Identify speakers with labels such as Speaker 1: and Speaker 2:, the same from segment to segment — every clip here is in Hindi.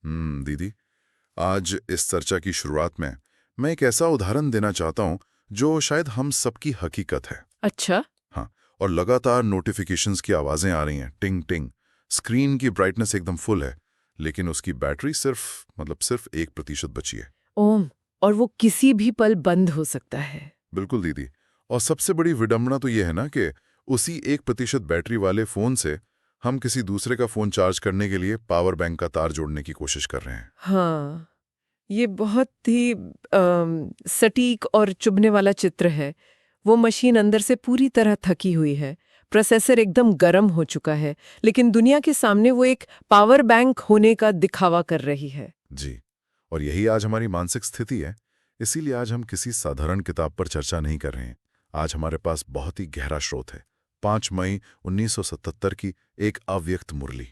Speaker 1: दीदी, आज इस चर्चा की शुरुआत में मैं एक ऐसा उदाहरण देना चाहता हूं जो शायद हम सबकी हकीकत है।
Speaker 2: अच्छा।
Speaker 1: हाँ, और लगातार नोटिफिकेशंस की आवाजें आ रही हैं, टिंग टिंग। स्क्रीन की ब्राइटनेस एकदम फुल है, लेकिन उसकी बैटरी सिर्फ 1% बची है।
Speaker 2: ओम। और वो किसी भी पल बंद हो सकता है।
Speaker 1: बिल्कुल दीदी। और सबसे बड़ी विडंबना तो यह है ना कि उसी 1% बैटरी वाले फोन से हम किसी दूसरे का फोन चार्ज करने के लिए पावर बैंक का तार जोड़ने की कोशिश कर रहे हैं।
Speaker 2: हाँ, ये बहुत ही सटीक और चुभने वाला चित्र है। वो मशीन अंदर से पूरी तरह थकी हुई है, प्रोसेसर एकदम गर्म हो चुका है, लेकिन दुनिया के सामने वो एक पावर बैंक होने का दिखावा कर रही है।
Speaker 1: जी, और यही आज हमारी मानसिक स्थिति है। इसीलिए आज हम किसी साधारण किताब पर चर्चा नहीं कर रहे हैं। आज हमारे पास बहुत ही गहरा स्रोत है। 5 मई 1977 की एक अव्यक्त मुरली।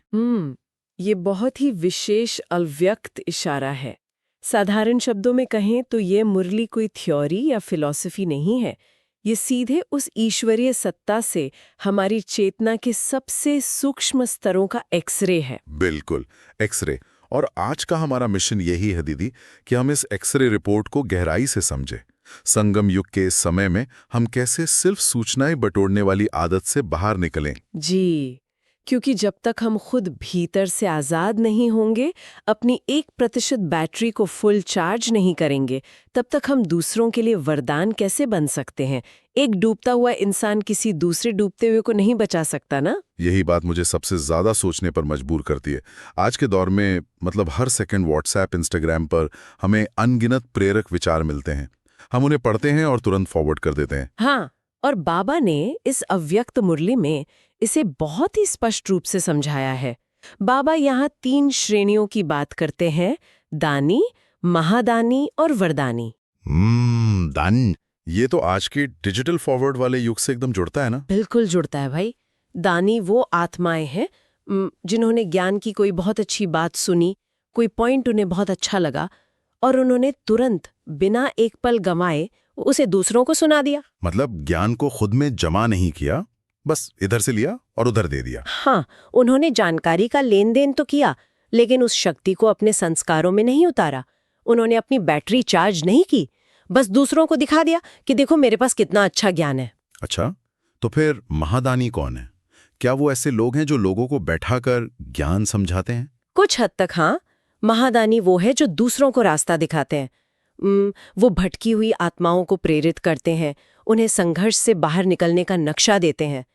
Speaker 2: ये बहुत ही विशेष अव्यक्त इशारा है। साधारण शब्दों में कहें तो ये मुरली कोई थ्योरी या फिलॉसफी नहीं है। ये सीधे उस ईश्वरीय सत्ता से हमारी चेतना के सबसे सूक्ष्म स्तरों का एक्सरे है।
Speaker 1: बिल्कुल, एक्सरे। और आज का हमारा मिशन यही है दीदी, कि हम इस एक्सरे रिपोर्ट को गहराई से समझें। संगम युग के इस समय में हम कैसे सिर्फ सूचनाएं बटोरने वाली आदत से बाहर निकलें।
Speaker 2: जी, क्योंकि जब तक हम खुद भीतर से आजाद नहीं होंगे, अपनी 1% बैटरी को फुल चार्ज नहीं करेंगे, तब तक हम दूसरों के लिए वरदान कैसे बन सकते हैं? एक डूबता हुआ इंसान किसी दूसरे डूबते हुए को नहीं बचा सकता ना?
Speaker 1: यही बात मुझे सबसे ज्यादा सोचने पर मजबूर करती है। आज के दौर में हर सेकंड व्हाट्सएप, इंस्टाग्राम पर हमें अनगिनत प्रेरक विचार मिलते हैं। हम उन्हें पढ़ते हैं और तुरंत फॉरवर्ड कर देते हैं।
Speaker 2: हाँ, और बाबा ने इस अव्यक्त मुरली में इसे बहुत ही स्पष्ट रूप से समझाया है। बाबा यहाँ 3 श्रेणियों की बात करते हैं: दानी, महादानी और वरदानी।
Speaker 1: दान। ये तो आज के डिजिटल फॉरवर्ड वाले युग से एकदम जुड़ता है ना।
Speaker 2: बिल्कुल जुड़ता है भाई। दानी वो आत्माएं हैं जिन्होंने ज्ञान की कोई बहुत अच्छी बात सुनी, कोई पॉइंट उन्हें बहुत अच्छा लगा और उन्होंने तुरंत बिना एक पल गंवाए उसे दूसरों को सुना दिया।
Speaker 1: मतलब ज्ञान को खुद में जमा नहीं किया, बस इधर से लिया और उधर दे दिया।
Speaker 2: हाँ, उन्होंने जानकारी का लेन देन तो किया, लेकिन उस शक्ति को अपने संस्कारों में नहीं उतारा। उन्होंने अपनी बैटरी चार्ज नहीं की, बस दूसरों को दिखा दिया कि देखो मेरे पास कितना अच्छा ज्ञान है।
Speaker 1: अच्छा, तो फिर महादानी कौन है? क्या वो ऐसे लोग हैं जो लोगों को बैठाकर ज्ञान समझाते हैं?
Speaker 2: कुछ हद तक हाँ। महादानी वो है जो दूसरों को रास्ता दिखाते हैं। वो भटकी हुई आत्माओं को प्रेरित करते हैं, उन्हें संघर्ष से बाहर निकलने का नक्शा देते हैं।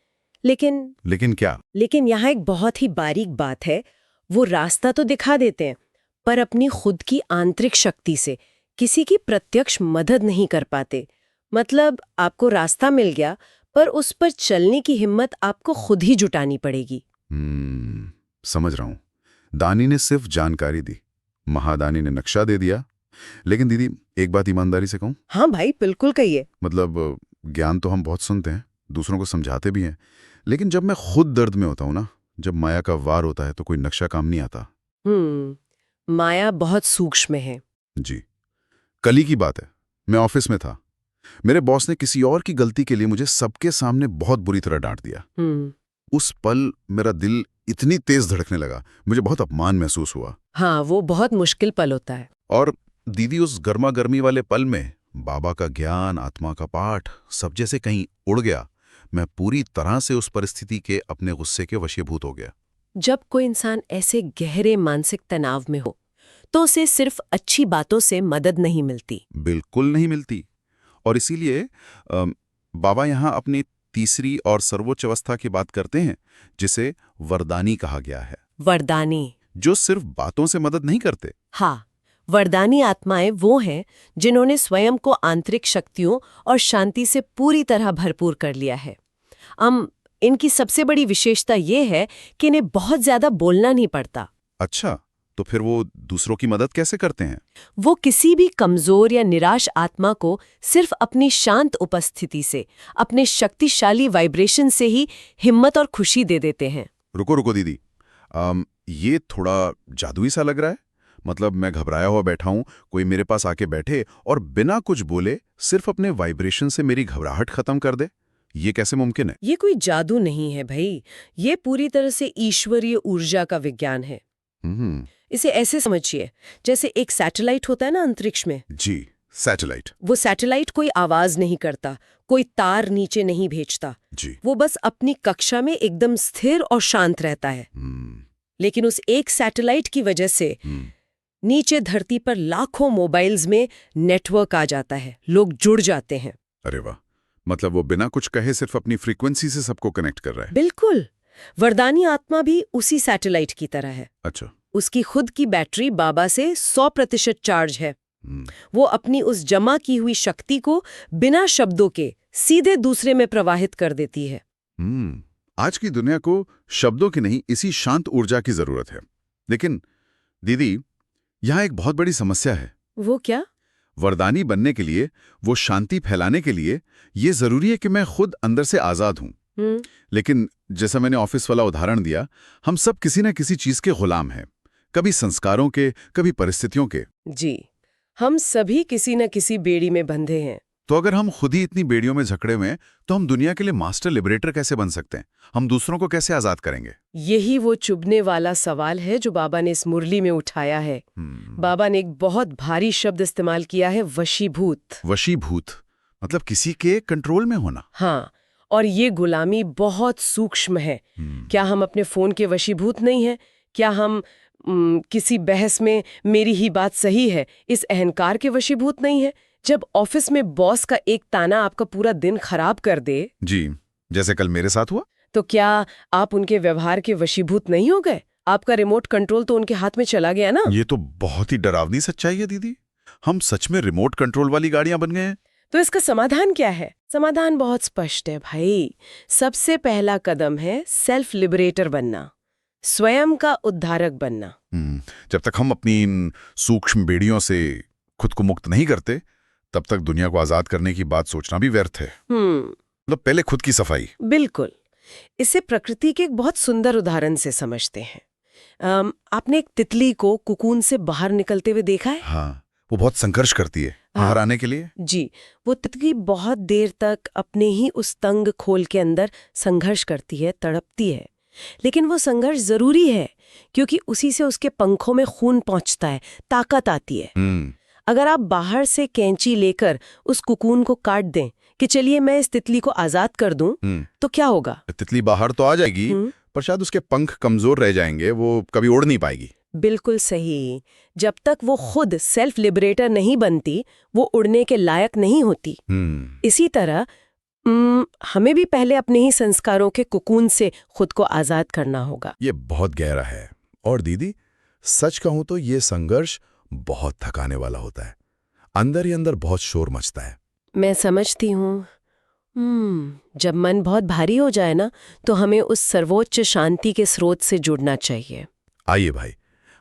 Speaker 1: लेकिन क्या?
Speaker 2: लेकिन यहाँ एक बहुत ही बारीक बात है। वो रास्ता तो दिखा देते हैं, पर अपनी खुद की आंतरिक शक्ति से किसी की प्रत्यक्ष मदद नहीं कर पाते। मतलब आपको रास्ता मिल गया, पर उस पर चलने की हिम्मत आपको खुद ही जुटानी पड़ेगी।
Speaker 1: समझ रहा हूं। दानी ने सिर्फ जानकारी दी, महादानी ने नक्शा दे दिया। लेकिन दीदी, एक बात ईमानदारी से कहूं?
Speaker 2: हाँ भाई, बिल्कुल कहिए।
Speaker 1: ज्ञान तो हम बहुत सुनते हैं, दूसरों को समझाते भी हैं, लेकिन जब मैं खुद दर्द में होता हूं ना, जब माया का वार होता है, तो कोई नक्शा काम नहीं आता।
Speaker 2: माया बहुत सूक्ष्म है।
Speaker 1: जी। कल ही की बात है, मैं ऑफिस में था। मेरे बॉस ने किसी और की गलती के लिए मुझे सबके सामने बहुत बुरी तरह डांट दिया। उस पल मेरा दिल इतनी तेज धड़कने लगा, मुझे बहुत अपमान महसूस हुआ।
Speaker 2: हाँ, वो बहुत मुश्किल पल होता है।
Speaker 1: और दीदी, उस गर्मा गर्मी वाले पल में बाबा का ज्ञान, आत्मा का पाठ सब जैसे कहीं उड़ गया। मैं पूरी तरह से उस परिस्थिति के अपने गुस्से के वशीभूत हो गया।
Speaker 2: जब कोई इंसान ऐसे गहरे मानसिक तनाव में हो, तो उसे सिर्फ अच्छी बातों से मदद नहीं मिलती।
Speaker 1: बिल्कुल नहीं मिलती। और इसीलिए बाबा यहाँ अपनी तीसरी और सर्वोच्च अवस्था की बात करते हैं, जिसे वरदानी कहा गया है।
Speaker 2: वरदानी
Speaker 1: जो सिर्फ बातों से मदद नहीं करते।
Speaker 2: हाँ, वरदानी आत्माएं वो हैं जिन्होंने स्वयं को आंतरिक शक्तियों और शांति से पूरी तरह भरपूर कर लिया है। इनकी सबसे बड़ी विशेषता ये है कि इन्हें बहुत ज्यादा बोलना नहीं पड़ता।
Speaker 1: अच्छा, तो फिर वो दूसरों की मदद कैसे करते हैं?
Speaker 2: वो किसी भी कमजोर या निराश आत्मा को सिर्फ अपनी शांत उपस्थिति से, अपने शक्तिशाली वाइब्रेशन से ही हिम्मत और खुशी दे देते हैं।
Speaker 1: रुको दीदी, ये थोड़ा जादुई सा लग रहा है। मतलब मैं घबराया हुआ बैठा हूं, कोई मेरे पास आके बैठे और बिना कुछ बोले सिर्फ अपने वाइब्रेशन से मेरी घबराहट खत्म कर दे। ये कैसे मुमकिन है?
Speaker 2: ये कोई जादू नहीं है भाई, ये पूरी तरह से ईश्वरीय ऊर्जा का विज्ञान है। इसे ऐसे समझिए, जैसे एक सैटेलाइट होता है ना अंतरिक्ष में।
Speaker 1: जी, सैटेलाइट।
Speaker 2: वो सैटेलाइट कोई आवाज नहीं करता, कोई तार नीचे नहीं भेजता।
Speaker 1: जी।
Speaker 2: वो बस अपनी कक्षा में एकदम स्थिर और शांत रहता है। लेकिन उस एक सैटेलाइट की वजह से नीचे धरती पर लाखों मोबाइल्स में नेटवर्क आ जाता है, लोग जुड़ जाते हैं।
Speaker 1: अरे वाह, मतलब वो बिना कुछ कहे सिर्फ अपनी फ्रीक्वेंसी से सबको कनेक्ट कर रहा है।
Speaker 2: बिल्कुल। वरदानी आत्मा भी उसी सैटेलाइट की तरह है।
Speaker 1: अच्छा।
Speaker 2: उसकी खुद की बैटरी बाबा से 100% चार्ज है। वो अपनी उस जमा की हुई शक्ति को बिना शब्दों के सीधे दूसरे में प्रवाहित कर देती है।
Speaker 1: आज की दुनिया को शब्दों की नहीं, इसी शांत ऊर्जा की जरूरत है। लेकिन दीदी, यहाँ एक बहुत बड़ी समस्या है।
Speaker 2: वो क्या?
Speaker 1: वरदानी बनने के लिए, वो शांति फैलाने के लिए, ये जरूरी है कि मैं खुद अंदर से आजाद हूं। लेकिन जैसा मैंने ऑफिस वाला उदाहरण दिया, हम सब किसी न किसी चीज के गुलाम हैं। कभी संस्कारों के, कभी परिस्थितियों के।
Speaker 2: जी, हम सभी किसी न किसी बेड़ी में बंधे हैं।
Speaker 1: तो अगर हम खुद ही इतनी बेड़ियों में जकड़े हुए हैं, तो हम दुनिया के लिए मास्टर लिबरेटर कैसे बन सकते हैं? हम दूसरों को कैसे आजाद करेंगे?
Speaker 2: यही वो चुभने वाला सवाल है जो बाबा ने इस मुरली में उठाया है। बाबा ने एक बहुत भारी शब्द इस्तेमाल किया है, वशीभूत।
Speaker 1: वशीभूत मतलब किसी के कंट्रोल में होना।
Speaker 2: हाँ, और ये गुलामी बहुत सूक्ष्म है। क्या हम अपने फोन के वशीभूत नहीं हैं? क्या हम किसी बहस में मेरी ही बात सही है, इस अहंकार के वशीभूत नहीं है? जब ऑफिस में बॉस का एक ताना आपका पूरा दिन खराब कर दे,
Speaker 1: जी, जैसे कल मेरे साथ हुआ,
Speaker 2: तो क्या आप उनके व्यवहार के वशीभूत नहीं हो गए? आपका रिमोट कंट्रोल तो उनके हाथ में चला गया ना।
Speaker 1: ये तो बहुत ही डरावनी सच्चाई है दीदी। हम सच में रिमोट कंट्रोल वाली गाड़ियां बन गए हैं।
Speaker 2: तो इसका समाधान क्या है? समाधान बहुत स्पष्ट है भाई। सबसे पहला कदम है सेल्फ लिबरेटर बनना, स्वयं का उद्धारक बनना।
Speaker 1: जब तक हम अपनी इन सूक्ष्म बेड़ियों से खुद को मुक्त नहीं करते, तब तक दुनिया को आजाद करने की बात सोचना भी व्यर्थ है। मतलब पहले खुद की सफाई।
Speaker 2: बिल्कुल। इसे प्रकृति के एक बहुत सुंदर उदाहरण से समझते हैं। आपने एक तितली को कुकून से बाहर निकलते हुए देखा है?
Speaker 1: हाँ, वो बहुत संघर्ष करती है बाहर आने के लिए।
Speaker 2: जी, वो तितली बहुत देर तक अपने ही उस तंग खोल के अंदर संघर्ष करती है, तड़पती है। लेकिन वो संघर्ष जरूरी है, क्योंकि उसी से उसके पंखों में खून पहुंचता है, ताकत आती है। अगर आप बाहर से कैंची लेकर उस कुकून को काट दें कि चलिए मैं इस तितली को आजाद कर दूं, तो क्या होगा?
Speaker 1: तितली बाहर तो आ जाएगी, पर शायद उसके पंख कमजोर रह जाएंगे, वो कभी उड़ नहीं पाएगी।
Speaker 2: बिल्कुल सही। जब तक वो खुद सेल्फ लिबरेटर नहीं बनती, वो उड़ने के लायक नहीं होती। इसी तरह हमें भी पहले अपने ही संस्कारों के कुकून से खुद को आजाद करना होगा।
Speaker 1: ये बहुत गहरा है। और दीदी, सच कहूं तो ये संघर्ष बहुत थकाने वाला होता है। अंदर ही अंदर बहुत शोर मचता है।
Speaker 2: मैं समझती हूँ। जब मन बहुत भारी हो जाए ना, तो हमें उस सर्वोच्च शांति के स्रोत से जुड़ना चाहिए।
Speaker 1: आइए भाई,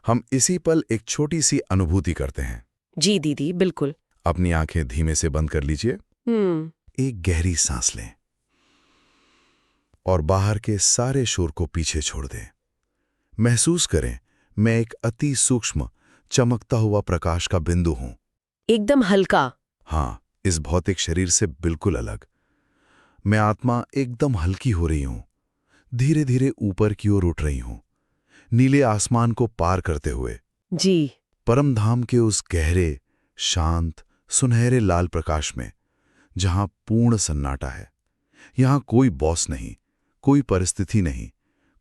Speaker 1: हम इसी पल एक छोटी सी अनुभूति करते हैं।
Speaker 2: जी दीदी, बिल्कुल।
Speaker 1: अपनी आंखें धीमे से बंद कर लीजिए। एक गहरी सांस लें और बाहर के सारे शोर को पीछे छोड़ दें। महसूस करें, मैं एक अति सूक्ष्म चमकता हुआ प्रकाश का बिंदु हूं।
Speaker 2: एकदम हल्का।
Speaker 1: हाँ, इस भौतिक शरीर से बिल्कुल अलग। मैं आत्मा एकदम हल्की हो रही हूं, धीरे धीरे ऊपर की ओर उठ रही हूं, नीले आसमान को पार करते हुए।
Speaker 2: जी।
Speaker 1: परमधाम के उस गहरे, शांत, सुनहरे लाल प्रकाश में, जहां पूर्ण सन्नाटा है। यहां कोई बॉस नहीं, कोई परिस्थिति नहीं,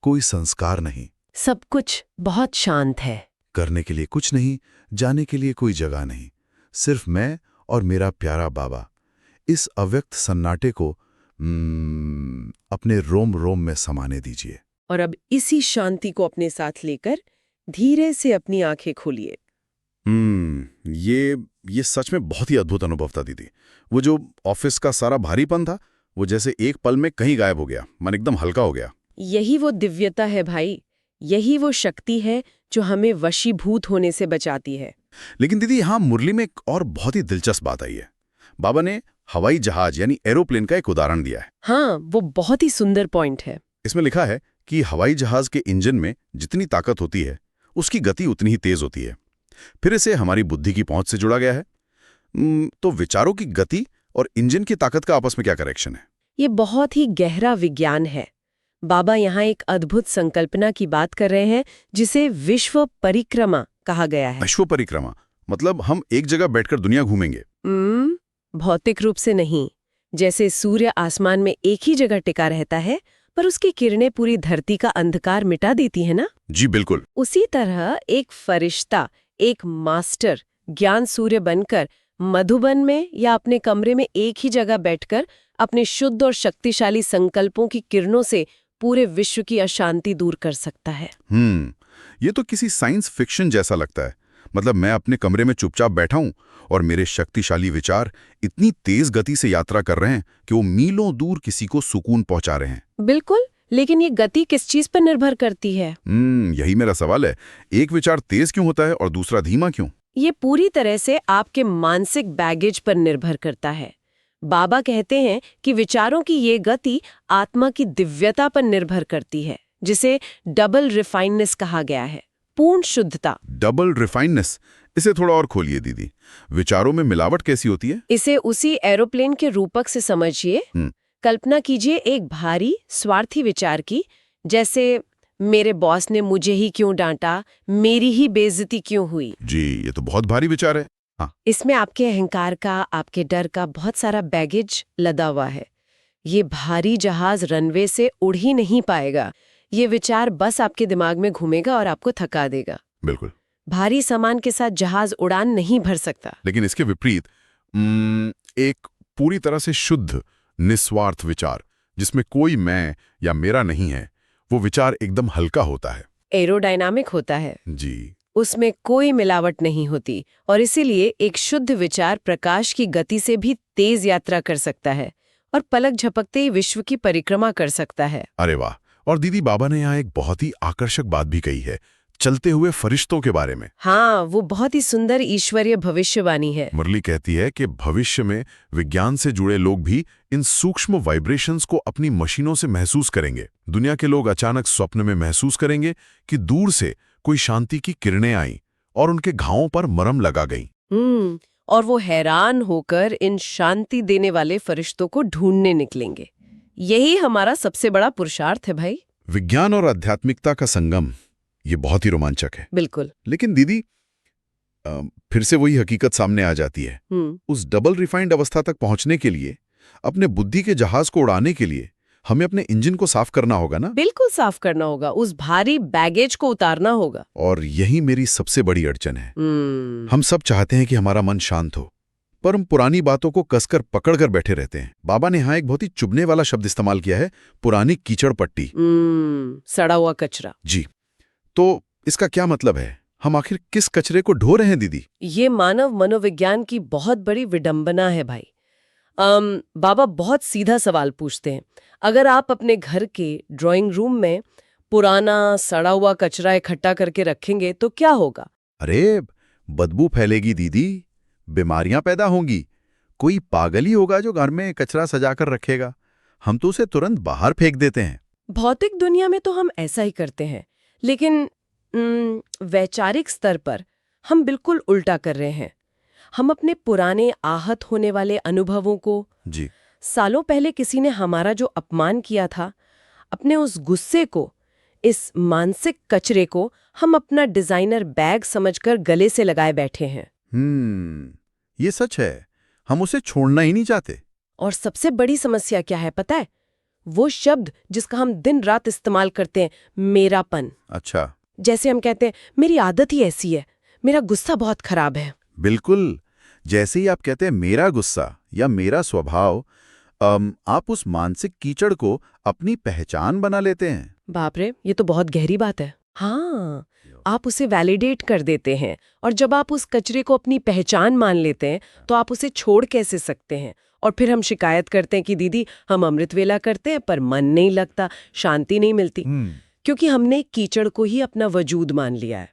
Speaker 1: कोई संस्कार नहीं।
Speaker 2: सब कुछ बहुत शांत है।
Speaker 1: करने के लिए कुछ नहीं, जाने के लिए कोई जगह नहीं, सिर्फ मैं और मेरा प्यारा बाबा। इस अव्यक्त सन्नाटे को अपने रोम रोम में समाने दीजिए।
Speaker 2: और अब इसी शांति को अपने साथ लेकर धीरे से अपनी आंखें खोलिए।
Speaker 1: ये सच में बहुत ही अद्भुत अनुभव था दीदी। वो जो ऑफिस का सारा भारीपन था, वो जैसे एक पल में कहीं गायब हो गया। मन एकदम हल्का हो गया।
Speaker 2: यही वो दिव्यता है भाई, यही वो शक्ति है जो हमें वशीभूत होने से बचाती है।
Speaker 1: लेकिन दीदी, यहाँ मुरली में एक और बहुत ही दिलचस्प बात आई है। बाबा ने हवाई जहाज यानी एरोप्लेन का एक उदाहरण दिया है।
Speaker 2: हाँ, वो बहुत ही सुंदर पॉइंट है।
Speaker 1: इसमें लिखा है कि हवाई जहाज के इंजन में जितनी ताकत होती है, उसकी गति उतनी ही तेज होती है। फिर इसे हमारी बुद्धि की पहुंच से जोड़ा गया है। तो विचारों की गति और इंजन की ताकत का आपस में क्या कनेक्शन है?
Speaker 2: ये बहुत ही गहरा विज्ञान है। बाबा यहाँ एक अद्भुत संकल्पना की बात कर रहे हैं जिसे विश्व परिक्रमा कहा गया है।
Speaker 1: विश्व परिक्रमा मतलब हम एक जगह बैठकर दुनिया घूमेंगे?
Speaker 2: भौतिक रूप से नहीं। जैसे सूर्य आसमान में एक ही जगह टिका रहता है पर उसकी किरणें पूरी धरती का अंधकार मिटा देती है ना।
Speaker 1: जी बिल्कुल।
Speaker 2: उसी तरह एक फरिश्ता, एक मास्टर ज्ञान सूर्य बनकर मधुबन में या अपने कमरे में एक ही जगह बैठकर अपने शुद्ध और शक्तिशाली संकल्पों की किरणों से पूरे विश्व की अशांति दूर कर सकता है।
Speaker 1: ये तो किसी साइंस फिक्शन जैसा लगता है। मतलब मैं अपने कमरे में चुपचाप बैठा हूं और मेरे शक्तिशाली विचार इतनी तेज गति से यात्रा कर रहे हैं कि वो मीलों दूर किसी को सुकून पहुंचा रहे हैं।
Speaker 2: बिल्कुल, लेकिन ये गति किस चीज पर निर्भर करती है?
Speaker 1: यही मेरा सवाल है। एक विचार तेज क्यों होता है और दूसरा धीमा क्यों?
Speaker 2: ये पूरी तरह से आपके मानसिक बैगेज पर निर्भर करता है। बाबा कहते हैं कि विचारों की ये गति आत्मा की दिव्यता पर निर्भर करती है, जिसे डबल रिफाइननेस कहा गया है, पूर्ण शुद्धता।
Speaker 1: डबल रिफाइननेस, इसे थोड़ा और खोलिए दीदी। विचारों में मिलावट कैसी होती है?
Speaker 2: इसे उसी एरोप्लेन के रूपक से समझिए। कल्पना कीजिए एक भारी स्वार्थी विचार की, जैसे मेरे बॉस ने मुझे ही क्यों डांटा, मेरी ही बेइज्जती क्यों हुई।
Speaker 1: जी, ये तो बहुत भारी विचार है। हाँ।
Speaker 2: इसमें आपके अहंकार का, आपके डर का बहुत सारा बैगेज लदा हुआ है। ये भारी जहाज रनवे से उड़ ही नहीं पाएगा। ये विचार बस आपके दिमाग में घूमेगा और आपको थका देगा।
Speaker 1: बिल्कुल।
Speaker 2: भारी सामान के साथ जहाज उड़ान नहीं भर सकता।
Speaker 1: लेकिन इसके विपरीत एक पूरी तरह से शुद्ध निस्वार्थ विचार, जिसमें कोई मैं या मेरा नहीं है, वो विचार एकदम हल्का होता है,
Speaker 2: एरोडायनामिक होता है।
Speaker 1: जी।
Speaker 2: उसमें कोई मिलावट नहीं होती और इसीलिए एक शुद्ध विचार प्रकाश की गति से भी तेज यात्रा कर सकता है और पलक झपकते ही विश्व की परिक्रमा कर सकता है।
Speaker 1: अरे वाह। और दीदी, बाबा ने यहाँ एक बहुत ही आकर्षक बात भी कही है, चलते हुए फरिश्तों के बारे में।
Speaker 2: हाँ, वो बहुत ही सुंदर ईश्वरीय भविष्यवाणी है।
Speaker 1: मुरली कहती है कि भविष्य में विज्ञान से जुड़े लोग भी इन सूक्ष्म वाइब्रेशंस को अपनी मशीनों से महसूस करेंगे। दुनिया के लोग अचानक स्वप्न में महसूस करेंगे कि दूर से कोई शांति की किरणें आईं और उनके घावों पर मरहम लगा गईं।
Speaker 2: और वो हैरान होकर इन शांति देने वाले फरिश्तों को ढूंढने निकलेंगे। यही हमारा सबसे बड़ा पुरुषार्थ है भाई।
Speaker 1: विज्ञान और आध्यात्मिकता का संगम, ये बहुत ही रोमांचक है।
Speaker 2: बिल्कुल।
Speaker 1: लेकिन दीदी, फिर से वही हकीकत सामने आ जाती है। उस डबल रिफाइंड अवस्था तक पहुंचने के लिए, अपने बुद्धि के जहाज को उड़ाने के लिए हमें अपने इंजन को साफ करना होगा ना?
Speaker 2: बिल्कुल साफ करना होगा, उस भारी बैगेज को उतारना होगा।
Speaker 1: और यही मेरी सबसे बड़ी अड़चन है। हम सब चाहते हैं कि हमारा मन शांत हो, पर हम पुरानी बातों को कसकर पकड़कर बैठे रहते हैं। बाबा ने यहाँ एक बहुत ही चुभने वाला शब्द इस्तेमाल किया है, पुरानी कीचड़ पट्टी।
Speaker 2: सड़ा हुआ कचरा।
Speaker 1: जी, तो इसका क्या मतलब है? हम आखिर किस कचरे को ढो रहे हैं दीदी?
Speaker 2: ये मानव मनोविज्ञान की बहुत बड़ी विडंबना है भाई। बाबा बहुत सीधा सवाल पूछते हैं। अगर आप अपने घर के ड्राइंग रूम में पुराना सड़ा हुआ कचरा इकट्ठा करके रखेंगे तो क्या होगा?
Speaker 1: अरे, बदबू फैलेगी दीदी, बीमारियां पैदा होंगी। कोई पागल ही होगा जो घर में कचरा सजाकर रखेगा। हम तो उसे तुरंत बाहर फेंक देते हैं।
Speaker 2: भौतिक दुनिया में तो हम ऐसा ही करते हैं, लेकिन वैचारिक स्तर पर हम बिल्कुल उल्टा कर रहे हैं। हम अपने पुराने आहत होने वाले अनुभवों को,
Speaker 1: जी,
Speaker 2: सालों पहले किसी ने हमारा जो अपमान किया था, अपने उस गुस्से को, इस मानसिक कचरे को हम अपना डिजाइनर बैग समझकर गले से लगाए बैठे हैं।
Speaker 1: ये सच है। हम उसे छोड़ना ही नहीं चाहते।
Speaker 2: और सबसे बड़ी समस्या क्या है पता है? वो शब्द जिसका हम दिन रात इस्तेमाल करते हैं, मेरापन।
Speaker 1: अच्छा।
Speaker 2: जैसे हम कहते हैं, मेरी आदत ही ऐसी है, मेरा गुस्सा बहुत खराब है।
Speaker 1: बिल्कुल। जैसे ही आप कहते हैं मेरा गुस्सा या मेरा स्वभाव, आप उस मानसिक कीचड़ को अपनी पहचान बना लेते हैं।
Speaker 2: बाप रे, ये तो बहुत गहरी बात है। हाँ, आप उसे वैलिडेट कर देते हैं, और जब आप उस कचरे को अपनी पहचान मान लेते हैं तो आप उसे छोड़ कैसे सकते हैं? और फिर हम शिकायत करते हैं कि दीदी हम अमृत वेला करते हैं पर मन नहीं लगता, शांति नहीं मिलती, क्योंकि हमने कीचड़ को ही अपना वजूद मान लिया है।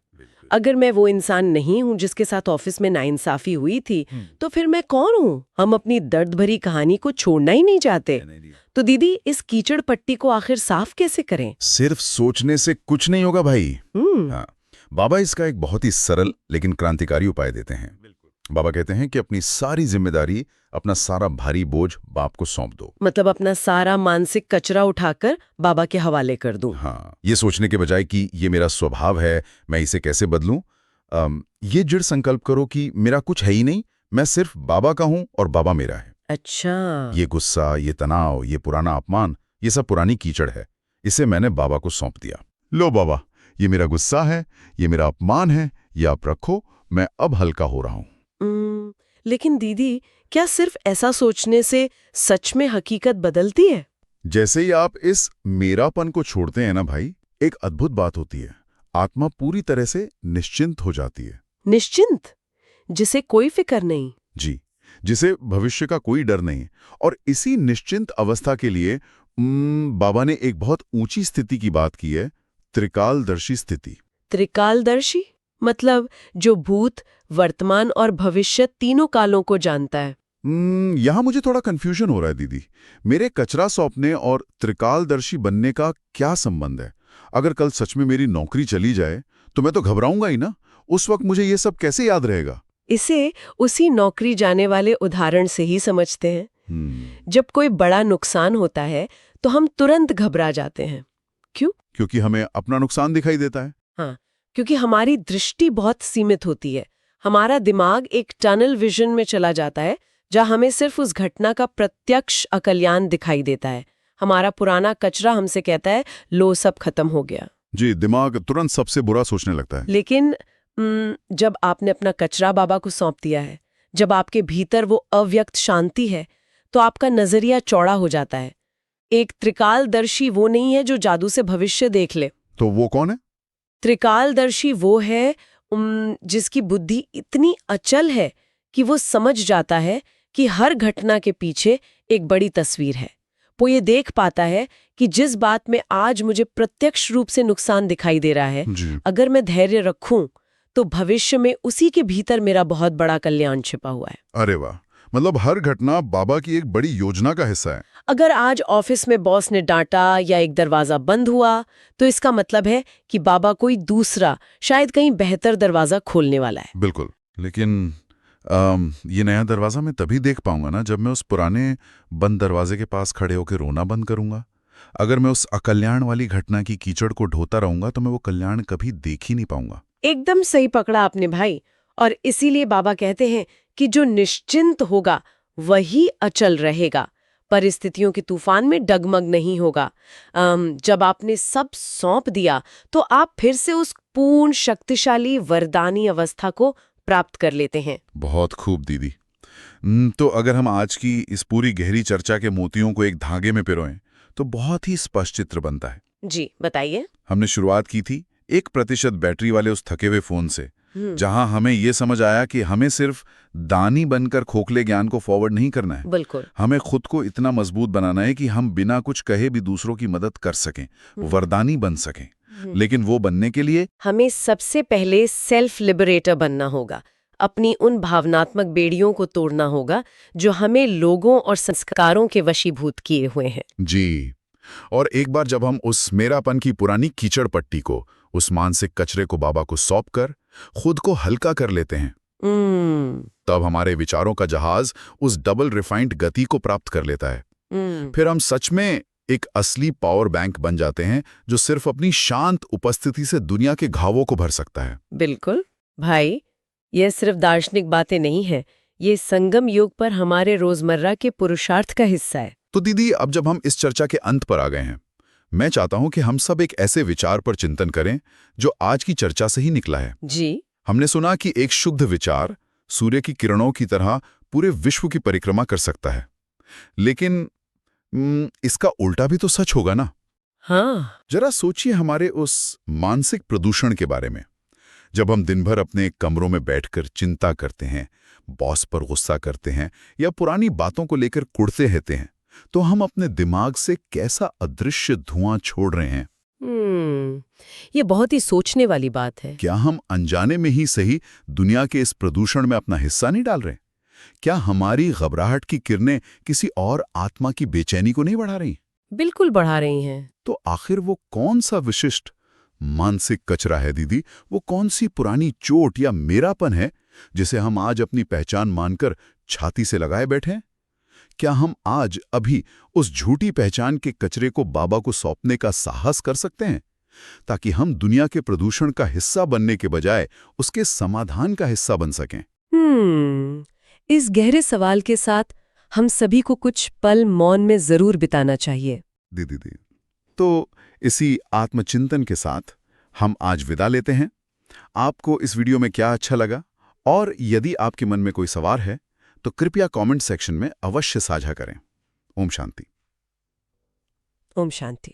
Speaker 2: अगर मैं वो इंसान नहीं हूं जिसके साथ ऑफिस में नाइंसाफी हुई थी, तो फिर मैं कौन हूं? हम अपनी दर्द भरी कहानी को छोड़ना ही नहीं चाहते। तो दीदी, इस कीचड़ पट्टी को आखिर साफ कैसे करें?
Speaker 1: सिर्फ सोचने से कुछ नहीं होगा भाई। हाँ, बाबा इसका एक बहुत ही सरल लेकिन क्रांतिकारी उपाय देते हैं। बाबा कहते हैं कि अपनी सारी जिम्मेदारी, अपना सारा भारी बोझ बाप को सौंप दो।
Speaker 2: मतलब अपना सारा मानसिक कचरा उठाकर बाबा के हवाले कर दूं।
Speaker 1: हाँ, ये सोचने के बजाय कि ये मेरा स्वभाव है, मैं इसे कैसे बदलूं, ये दृढ़ संकल्प करो कि मेरा कुछ है ही नहीं, मैं सिर्फ बाबा का हूं और बाबा मेरा है।
Speaker 2: अच्छा।
Speaker 1: ये गुस्सा, ये तनाव, ये पुराना अपमान, ये सब पुरानी कीचड़ है, इसे मैंने बाबा को सौंप दिया। लो बाबा, ये मेरा गुस्सा है, ये मेरा अपमान है, ये आप रखो, मैं अब हल्का हो रहा हूं।
Speaker 2: लेकिन दीदी, क्या सिर्फ ऐसा सोचने से सच में हकीकत बदलती है?
Speaker 1: जैसे ही आप इस मेरापन को छोड़ते हैं ना भाई, एक अद्भुत बात होती है। आत्मा पूरी तरह से निश्चिंत हो जाती है।
Speaker 2: निश्चिंत, जिसे कोई फिक्र नहीं।
Speaker 1: जी, जिसे भविष्य का कोई डर नहीं। और इसी निश्चिंत अवस्था के लिए बाबा ने एक बहुत ऊंची स्थिति की बात की है, त्रिकालदर्शी स्थिति।
Speaker 2: त्रिकालदर्शी मतलब जो भूत, वर्तमान और भविष्य तीनों कालों को जानता है।
Speaker 1: यहां मुझे थोड़ा कंफ्यूजन हो रहा है दीदी। मेरे कचरा सौंपने और त्रिकालदर्शी बनने का क्या संबंध है? अगर कल सच में मेरी नौकरी चली जाए तो मैं तो घबराऊंगा ही ना। उस वक्त मुझे ये सब कैसे याद रहेगा?
Speaker 2: इसे उसी नौकरी जाने वाले उदाहरण से ही समझते हैं। जब कोई बड़ा नुकसान होता है तो हम तुरंत घबरा जाते हैं। क्यों?
Speaker 1: क्योंकि हमें अपना नुकसान दिखाई देता है।
Speaker 2: हाँ, क्योंकि हमारी दृष्टि बहुत सीमित होती है। हमारा दिमाग एक टनल विजन में चला जाता है, जहाँ हमें सिर्फ उस घटना का प्रत्यक्ष अकल्याण दिखाई देता है। हमारा पुराना कचरा हमसे कहता है, लो सब खत्म हो गया।
Speaker 1: जी, दिमाग तुरंत सबसे बुरा सोचने लगता है।
Speaker 2: लेकिन जब आपने अपना कचरा बाबा को सौंप दिया है, जब आपके भीतर वो अव्यक्त शांति है, तो आपका नजरिया चौड़ा हो जाता है। एक त्रिकालदर्शी वो नहीं है जो जादू से भविष्य देख ले।
Speaker 1: तो वो कौन है?
Speaker 2: त्रिकालदर्शी वो है जिसकी बुद्धि इतनी अचल है कि वो समझ जाता है कि हर घटना के पीछे एक बड़ी तस्वीर है। वो ये देख पाता है कि जिस बात में आज मुझे प्रत्यक्ष रूप से नुकसान दिखाई दे रहा है, अगर मैं धैर्य रखूं तो भविष्य में उसी के भीतर मेरा बहुत बड़ा कल्याण छिपा हुआ है।
Speaker 1: अरे वाह, मतलब हर घटना बाबा की एक बड़ी योजना का हिस्सा है।
Speaker 2: अगर आज ऑफिस में बॉस ने डांटा या एक दरवाजा बंद हुआ, तो इसका मतलब है कि बाबा कोई दूसरा, शायद कहीं बेहतर दरवाजा खोलने वाला है।
Speaker 1: बिल्कुल, लेकिन ये नया दरवाजा मैं तभी देख पाऊंगा ना जब मैं उस पुराने बंद दरवाजे के पास खड़े होकर रोना बंद करूंगा। अगर मैं उस अकल्याण वाली घटना की कीचड़ को ढोता रहूंगा तो मैं वो कल्याण कभी देख ही नहीं पाऊंगा।
Speaker 2: एकदम सही पकड़ा आपने भाई। और इसीलिए बाबा कहते हैं कि जो निश्चिंत होगा वही अचल रहेगा, परिस्थितियों के तूफान में डगमग नहीं होगा। जब आपने सब सौंप दिया तो आप फिर से उस पूर्ण शक्तिशाली वरदानी अवस्था को प्राप्त कर लेते हैं।
Speaker 1: बहुत खूब दीदी। तो अगर हम आज की इस पूरी गहरी चर्चा के मोतियों को एक धागे में पिरोएं तो बहुत ही स्पष्ट चित्र बनता है।
Speaker 2: जी बताइए।
Speaker 1: हमने शुरुआत की थी 1% बैटरी वाले उस थके हुए फोन से, जहां हमें ये समझ आया कि हमें सिर्फ दानी बनकर खोखले ज्ञान को फॉरवर्ड नहीं करना है।
Speaker 2: बिल्कुल।
Speaker 1: हमें खुद को इतना मजबूत बनाना है कि हम बिना कुछ कहे भी दूसरों की मदद कर सकें, वरदानी बन सकें। लेकिन वो बनने के लिए
Speaker 2: हमें सबसे पहले सेल्फ लिबरेटर बनना होगा। अपनी उन भावनात्मक बेड़ियों को तोड़ना होगा जो हमें लोगों और संस्कारों के वशीभूत किए हुए हैं।
Speaker 1: जी, और एक बार जब हम उस मेरापन की पुरानी कीचड़ पट्टी को, उस मानसिक कचरे को बाबा को सौंपकर खुद को हल्का कर लेते हैं, तब हमारे विचारों का जहाज उस डबल रिफाइंड गति को प्राप्त कर लेता है। फिर हम सच में एक असली पावर बैंक बन जाते हैं जो सिर्फ अपनी शांत उपस्थिति से दुनिया के घावों को भर सकता है।
Speaker 2: बिल्कुल भाई, यह सिर्फ दार्शनिक बातें नहीं है, ये संगम योग पर हमारे रोजमर्रा के पुरुषार्थ का हिस्सा है।
Speaker 1: तो दीदी, अब जब हम इस चर्चा के अंत पर आ गए हैं, मैं चाहता हूं कि हम सब एक ऐसे विचार पर चिंतन करें जो आज की चर्चा से ही निकला है।
Speaker 2: जी।
Speaker 1: हमने सुना कि एक शुद्ध विचार सूर्य की किरणों की तरह पूरे विश्व की परिक्रमा कर सकता है, लेकिन इसका उल्टा भी तो सच होगा ना?
Speaker 2: हाँ।
Speaker 1: जरा सोचिए हमारे उस मानसिक प्रदूषण के बारे में। जब हम दिन भर अपने कमरों में बैठकर चिंता करते हैं, बॉस पर गुस्सा करते हैं या पुरानी बातों को लेकर कुढ़ते रहते हैं, तो हम अपने दिमाग से कैसा अदृश्य धुआं छोड़ रहे हैं।
Speaker 2: ये बहुत ही सोचने वाली बात है।
Speaker 1: क्या हम अनजाने में ही सही दुनिया के इस प्रदूषण में अपना हिस्सा नहीं डाल रहे? क्या हमारी घबराहट की किरणें किसी और आत्मा की बेचैनी को नहीं बढ़ा रही?
Speaker 2: बिल्कुल बढ़ा रही हैं।
Speaker 1: तो आखिर वो कौन सा विशिष्ट मानसिक कचरा है दीदी, वो कौन सी पुरानी चोट या मेरापन है जिसे हम आज अपनी पहचान मानकर छाती से लगाए बैठे हैं? क्या हम आज अभी उस झूठी पहचान के कचरे को बाबा को सौंपने का साहस कर सकते हैं, ताकि हम दुनिया के प्रदूषण का हिस्सा बनने के बजाय उसके समाधान का हिस्सा बन सकें?
Speaker 2: इस गहरे सवाल के साथ हम सभी को कुछ पल मौन में जरूर बिताना चाहिए।
Speaker 1: दीदी, तो इसी आत्मचिंतन के साथ हम आज विदा लेते हैं। आपको इस वीडियो में क्या अच्छा लगा, और यदि आपके मन में कोई सवाल है तो कृपया कमेंट सेक्शन में अवश्य साझा करें। ओम शांति।
Speaker 2: ओम शांति।